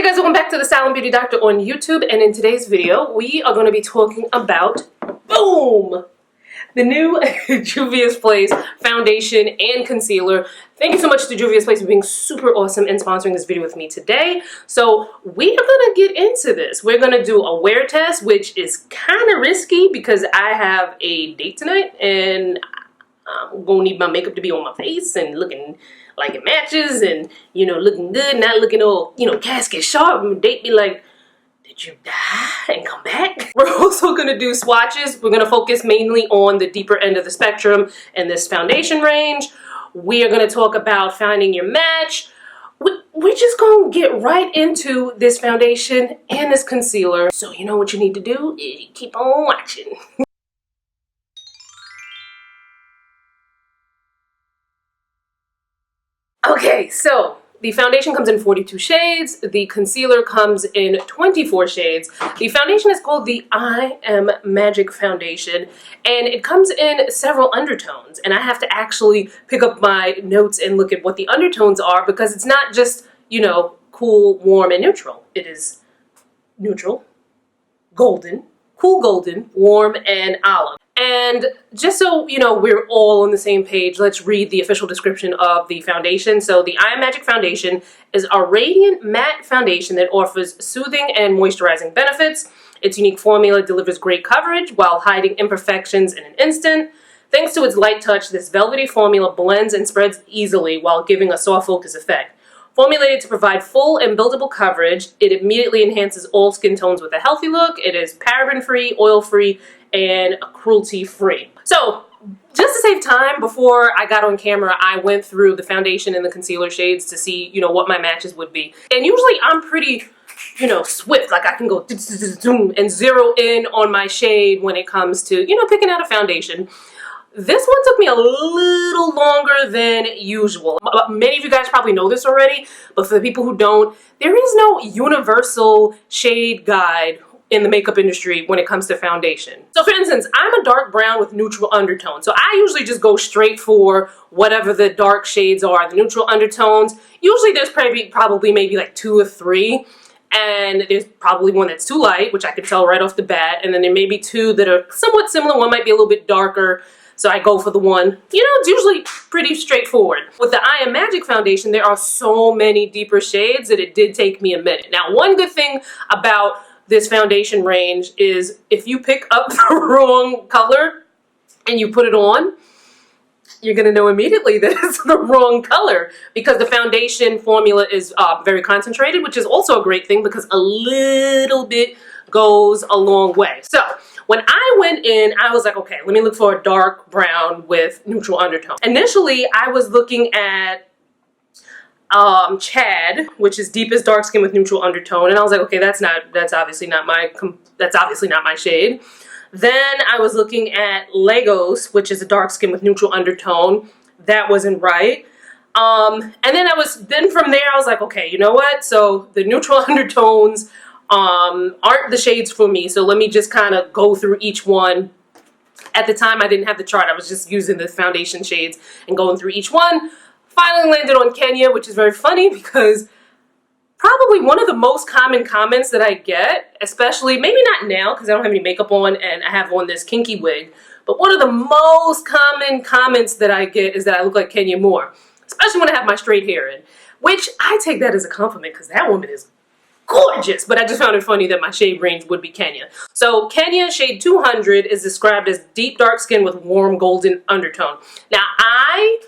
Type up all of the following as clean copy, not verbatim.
Hey guys, welcome back to the Style & Beauty Doctor on YouTube, and in today's video we are going to be talking about, boom, the new Juvia's Place foundation and concealer. Thank you so much to Juvia's Place for being super awesome and sponsoring this video with me today. So we are going to get into this. We're going to do a wear test, which is kind of risky because I have a date tonight and I'm going to need my makeup to be on my face and looking like it matches and, you know, looking good, not looking all, you know, casket sharp. And date be like, did you die and come back? We're also going to do swatches. We're going to focus mainly on the deeper end of the spectrum in this foundation range. We are going to talk about finding your match. We're just going to get right into this foundation and this concealer. So you know what you need to do? Keep on watching. Okay, so the foundation comes in 42 shades. The concealer comes in 24 shades. The foundation is called the I Am Magic Foundation, and it comes in several undertones. And I have to actually pick up my notes and look at what the undertones are because it's not just, you know, cool, warm, and neutral. It is neutral, golden, cool golden, warm, and olive. And just so, you know, we're all on the same page, let's read the official description of the foundation. So the I Am Magic Foundation is a radiant matte foundation that offers soothing and moisturizing benefits. Its unique formula delivers great coverage while hiding imperfections in an instant. Thanks to its light touch, this velvety formula blends and spreads easily while giving a soft focus effect. Formulated to provide full and buildable coverage, it immediately enhances all skin tones with a healthy look. It is paraben-free, oil-free, and cruelty-free. So, just to save time, before I got on camera, I went through the foundation and the concealer shades to see, you know, what my matches would be. And usually I'm pretty, you know, swift. Like I can go and zero in on my shade when it comes to, you know, picking out a foundation. This one took me a little longer than usual. Many of you guys probably know this already, but for the people who don't, there is no universal shade guide in the makeup industry when it comes to foundation. So for instance, I'm a dark brown with neutral undertones. So I usually just go straight for whatever the dark shades are, the neutral undertones. Usually there's probably maybe like 2 or 3. And there's probably one that's too light, which I could tell right off the bat. And then there may be 2 that are somewhat similar. One might be a little bit darker. So I go for the one, you know, it's usually pretty straightforward. With the I Am Magic Foundation, there are so many deeper shades that it did take me a minute. Now, one good thing about this foundation range is if you pick up the wrong color and you put it on, you're going to know immediately that it's the wrong color because the foundation formula is very concentrated, which is also a great thing because a little bit goes a long way. So when I went in, I was like, okay, let me look for a dark brown with neutral undertone. Initially, I was looking at Chad, which is deepest dark skin with neutral undertone, and I was like, okay, that's obviously not my shade. Then I was looking at Legos, which is a dark skin with neutral undertone. That wasn't right. And then from there I was like, okay, you know what? So the neutral undertones aren't the shades for me, so let me just kind of go through each one. At the time I didn't have the chart, I was just using the foundation shades and going through each one. Finally landed on Kenya, which is very funny because probably one of the most common comments that I get, especially, maybe not now because I don't have any makeup on and I have on this kinky wig, but one of the most common comments that I get is that I look like Kenya Moore, especially when I have my straight hair in, which I take that as a compliment because that woman is gorgeous, but I just found it funny that my shade range would be Kenya. So Kenya shade 200 is described as deep dark skin with warm golden undertone. Now I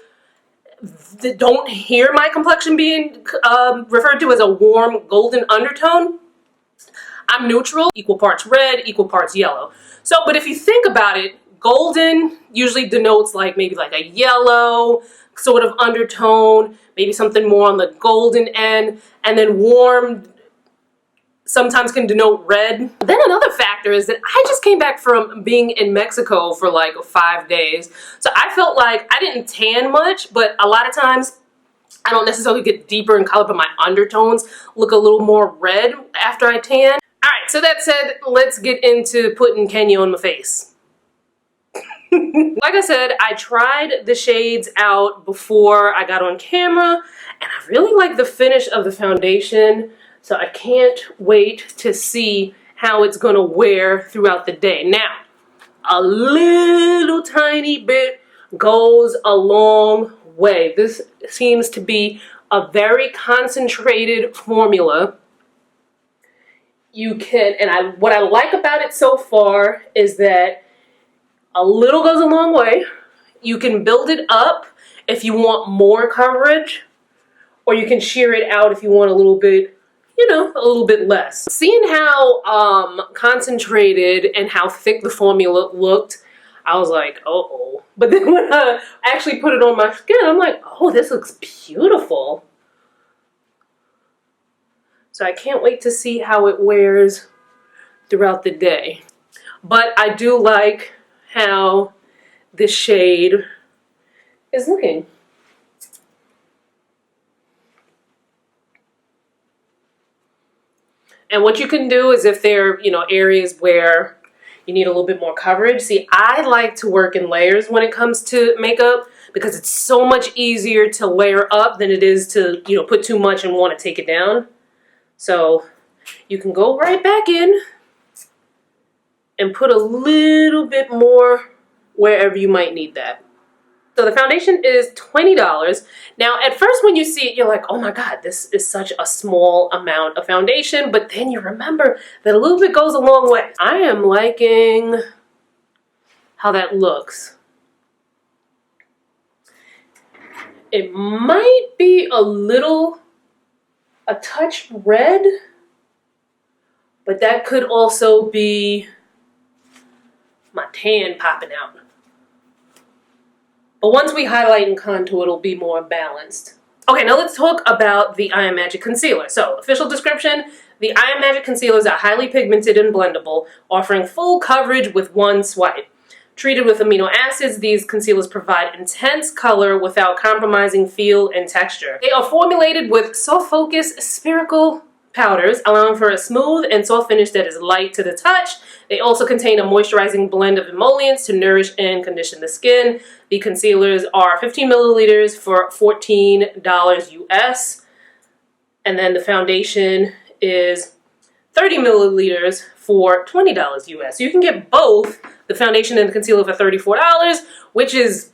don't hear my complexion being referred to as a warm golden undertone. I'm neutral, equal parts red, equal parts yellow. So, but if you think about it, golden usually denotes like maybe like a yellow sort of undertone, maybe something more on the golden end, and then warm sometimes can denote red. Then another factor is that I just came back from being in Mexico for like 5 days. So I felt like I didn't tan much, but a lot of times I don't necessarily get deeper in color, but my undertones look a little more red after I tan. All right, so that said, let's get into putting Kenya on my face. Like I said, I tried the shades out before I got on camera, and I really like the finish of the foundation. So I can't wait to see how it's going to wear throughout the day. Now, a little tiny bit goes a long way. This seems to be a very concentrated formula. You can, and what I like about it so far is that a little goes a long way. You can build it up if you want more coverage, or you can shear it out if you want a little bit, you know, a little bit less. Seeing how concentrated and how thick the formula looked, I was like, uh-oh. But then when I actually put it on my skin, I'm like, oh, this looks beautiful. So I can't wait to see how it wears throughout the day. But I do like how this shade is looking. And what you can do is if there are, you know, areas where you need a little bit more coverage. See, I like to work in layers when it comes to makeup because it's so much easier to layer up than it is to, you know, put too much and want to take it down. So you can go right back in and put a little bit more wherever you might need that. So the foundation is $20. Now, at first when you see it, you're like, oh my God, this is such a small amount of foundation. But then you remember that a little bit goes a long way. I am liking how that looks. It might be a touch red, but that could also be my tan popping out. But once we highlight and contour, it'll be more balanced. Okay, now let's talk about the I Am Magic Concealer. So, official description, the I Am Magic Concealers are highly pigmented and blendable, offering full coverage with one swipe. Treated with amino acids, these concealers provide intense color without compromising feel and texture. They are formulated with soft focus spherical powders, allowing for a smooth and soft finish that is light to the touch. They also contain a moisturizing blend of emollients to nourish and condition the skin. The concealers are 15 milliliters for $14 US. And then the foundation is 30 milliliters for $20 US. So you can get both the foundation and the concealer for $34, which is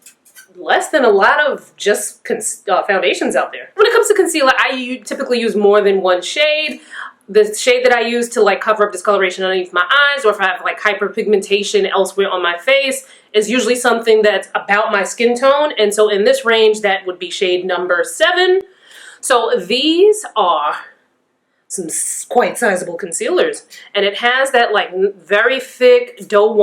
less than a lot of just foundations out there. When it comes to concealer, I typically use more than one shade. The shade that I use to like cover up discoloration underneath my eyes, or if I have like hyperpigmentation elsewhere on my face, is usually something that's about my skin tone. And so in this range, that would be shade number 7. So these are some quite sizable concealers. And it has that like very thick doe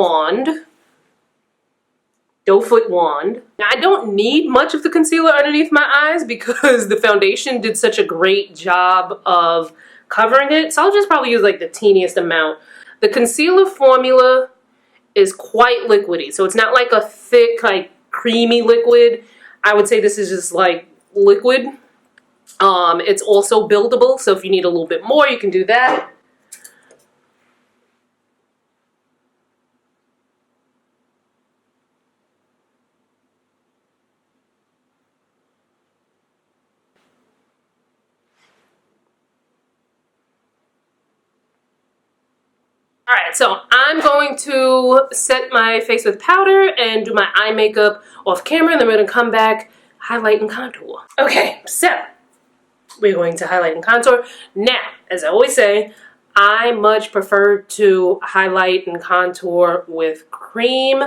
foot wand. Now, I don't need much of the concealer underneath my eyes because the foundation did such a great job of covering it. So I'll just probably use like the teeniest amount. The concealer formula is quite liquidy. So it's not like a thick, like creamy liquid. I would say this is just like liquid. It's also buildable. So if you need a little bit more, you can do that. Alright, so I'm going to set my face with powder and do my eye makeup off camera, and then we're going to come back, highlight and contour. Okay, so we're going to highlight and contour. Now, as I always say, I much prefer to highlight and contour with cream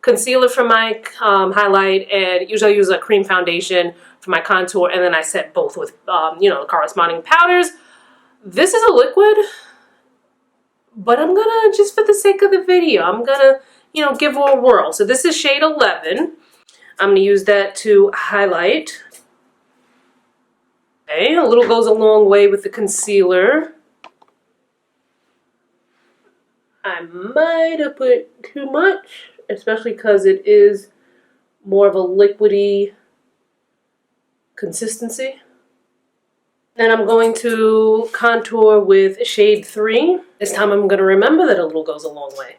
concealer for my highlight, and usually I use a cream foundation for my contour, and then I set both with, you know, corresponding powders. This is a liquid, but I'm gonna, just for the sake of the video, I'm gonna, you know, give her a whirl. So this is shade 11. I'm gonna use that to highlight. Okay, a little goes a long way with the concealer. I might have put too much, especially because it is more of a liquidy consistency. Then I'm going to contour with shade 3. This time I'm going to remember that a little goes a long way.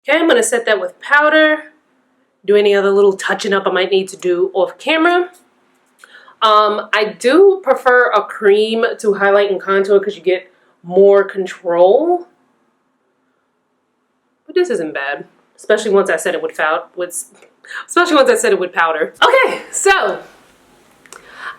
Okay, I'm gonna set that with powder. Do any other little touching up I might need to do off camera. I do prefer a cream to highlight and contour because you get more control. But this isn't bad, especially once I said it with powder. Okay, so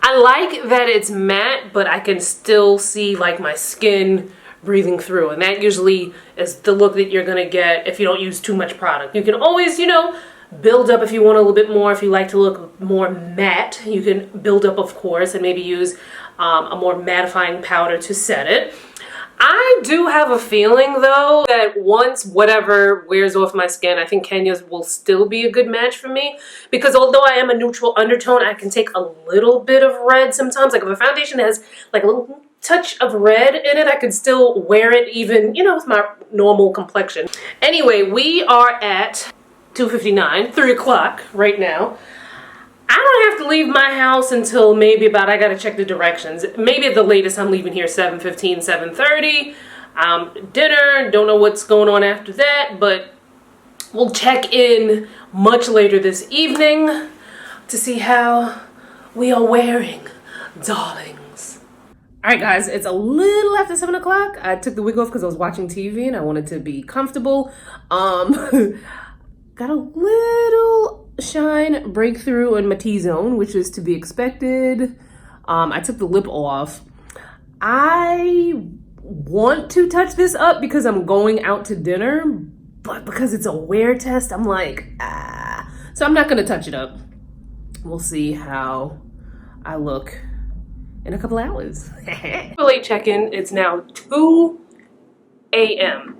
I like that it's matte, but I can still see like my skin breathing through, and that usually is the look that you're gonna get if you don't use too much product. You can always, you know, build up if you want a little bit more. If you like to look more matte, you can build up, of course, and maybe use a more mattifying powder to set it. I do have a feeling, though, that once whatever wears off my skin, I think Kenya's will still be a good match for me. Because although I am a neutral undertone, I can take a little bit of red sometimes. Like if a foundation has like a little touch of red in it, I could still wear it even, you know, with my normal complexion. Anyway, we are at 2:59, 3 o'clock right now. I don't have to leave my house until maybe about, I gotta check the directions. Maybe at the latest I'm leaving here 7:15, 7:30. Dinner, don't know what's going on after that, but we'll check in much later this evening to see how we are wearing, darlings. All right, guys, it's a little after 7 o'clock. I took the wig off because I was watching TV and I wanted to be comfortable. Got a little shine breakthrough in my T-zone, which is to be expected. I took the lip off. I want to touch this up because I'm going out to dinner, but because it's a wear test, I'm like, ah. So I'm not gonna touch it up. We'll see how I look in a couple hours. Late check-in, it's now 2 a.m.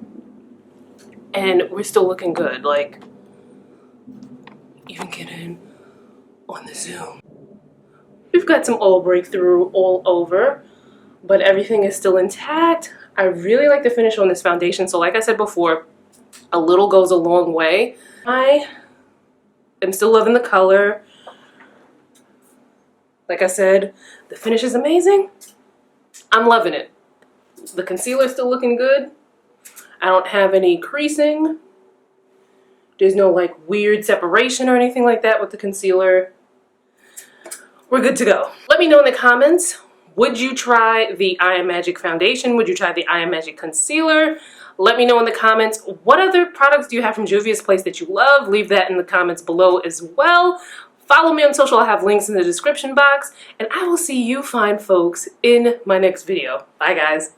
and we're still looking good. Like, even get in on the Zoom. We've got some oil breakthrough all over, but everything is still intact. I really like the finish on this foundation. So like I said before, a little goes a long way. I am still loving the color. Like I said, the finish is amazing. I'm loving it. The concealer's still looking good. I don't have any creasing. There's no like weird separation or anything like that with the concealer. We're good to go. Let me know in the comments, would you try the I Am Magic foundation? Would you try the I Am Magic concealer? Let me know in the comments, what other products do you have from Juvia's Place that you love? Leave that in the comments below as well. Follow me on social, I'll have links in the description box. And I will see you fine folks in my next video. Bye guys.